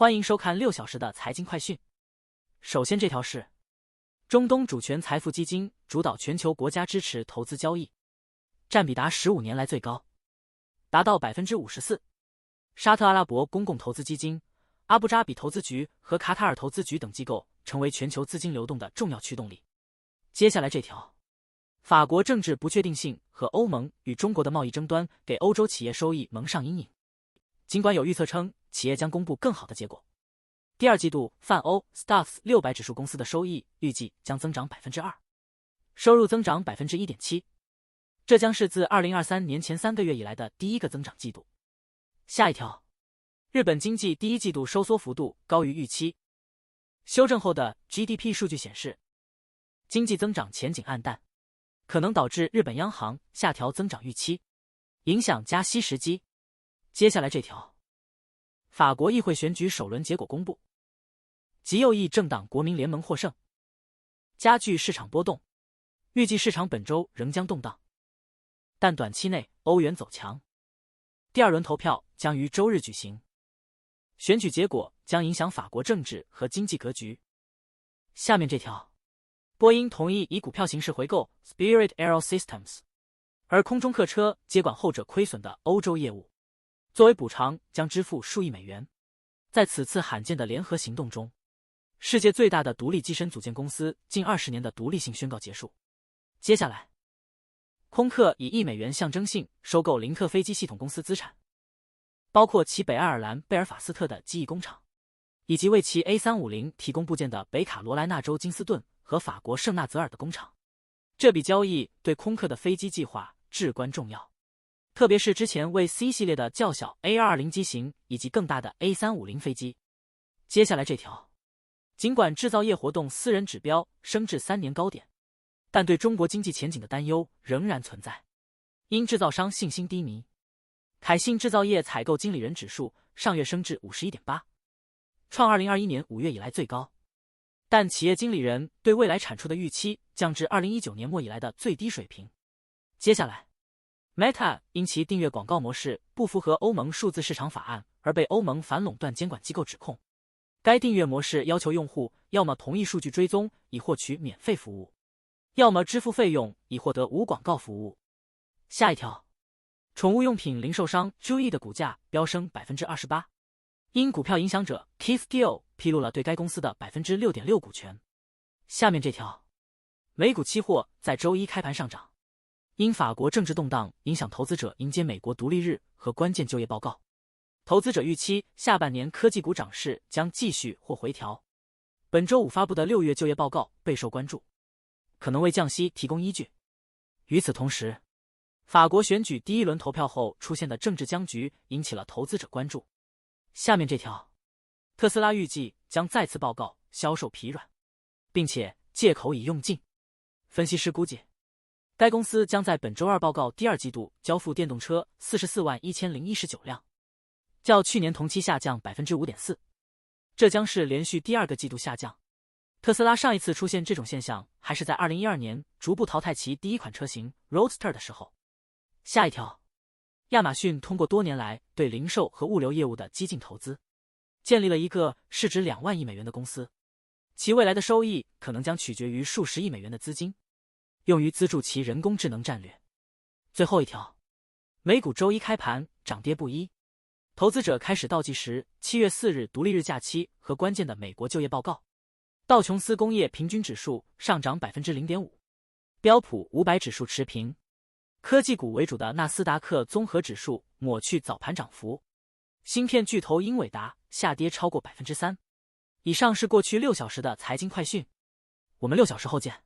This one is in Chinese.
欢迎收看6小时的财经快讯。首先这条是中东主权财富基金主导全球国家支持投资交易，占比达15年来最高，达到 54%。沙特阿拉伯公共投资基金、阿布扎比投资局和卡塔尔投资局等机构成为全球资金流动的重要驱动力。接下来这条，法国政治不确定性和欧盟与中国的贸易争端给欧洲企业收益蒙上阴影。尽管有预测称企业将公布更好的结果，第二季度泛欧 STOXX 600指数公司的收益预计将增长 2%， 收入增长 1.7%， 这将是自2023年前3个月以来的第一个增长季度。下一条，日本经济第一季度收缩幅度高于预期，修正后的 GDP 数据显示，经济增长前景暗淡，可能导致日本央行下调增长预期，影响加息时机。接下来这条，法国议会选举首轮结果公布，极右翼政党国民联盟获胜，加剧市场波动，预计市场本周仍将动荡，但短期内欧元走强。第二轮投票将于周日举行，选举结果将影响法国政治和经济格局。下面这条，波音同意以股票形式回购 Spirit AeroSystems， 而空中客车接管后者亏损的欧洲业务，作为补偿将支付数亿美元。在此次罕见的联合行动中，世界最大的独立机身组件公司近20年的独立性宣告结束。接下来，空客以1亿美元象征性收购林特飞机系统公司资产，包括其北爱尔兰贝尔法斯特的机翼工厂，以及为其 A350 提供部件的北卡罗来纳州金斯顿和法国圣纳泽尔的工厂。这笔交易对空客的飞机计划至关重要，特别是之前为 C 系列的较小 A220 机型以及更大的 A350 飞机。接下来这条，尽管制造业活动私人指标升至3年高点，但对中国经济前景的担忧仍然存在。因制造商信心低迷，凯信制造业采购经理人指数上月升至 51.8， 创2021年5月以来最高，但企业经理人对未来产出的预期降至2019年末以来的最低水平。接下来Meta 因其订阅广告模式不符合欧盟数字市场法案而被欧盟反垄断监管机构指控。该订阅模式要求用户要么同意数据追踪以获取免费服务，要么支付费用以获得无广告服务。下一条，宠物用品零售商 Chewy 的股价飙升 28%， 因股票影响者 Keith Gill 披露了对该公司的 6.6% 股权。下面这条，美股期货在周一开盘上涨，因法国政治动荡影响投资者迎接美国独立日和关键就业报告，投资者预期下半年科技股涨势将继续或回调。本周五发布的6月就业报告备受关注，可能为降息提供依据。与此同时，法国选举第一轮投票后出现的政治僵局引起了投资者关注。下面这条，特斯拉预计将再次报告销售疲软，并且借口已用尽。分析师估计，该公司将在本周二报告第二季度交付电动车441019辆，较去年同期下降 5.4%， 这将是连续第二个季度下降。特斯拉上一次出现这种现象还是在2012年逐步淘汰其第一款车型 Roadster 的时候。下一条，亚马逊通过多年来对零售和物流业务的激进投资，建立了一个市值2万亿美元的公司，其未来的收益可能将取决于数十亿美元的资金，用于资助其人工智能战略。最后一条，美股周一开盘涨跌不一，投资者开始倒计时7月4日独立日假期和关键的美国就业报告。道琼斯工业平均指数上涨 0.5%， 标普500指数持平，科技股为主的纳斯达克综合指数抹去早盘涨幅，芯片巨头英伟达下跌超过 3%。以上是过去6小时的财经快讯，我们6小时后见。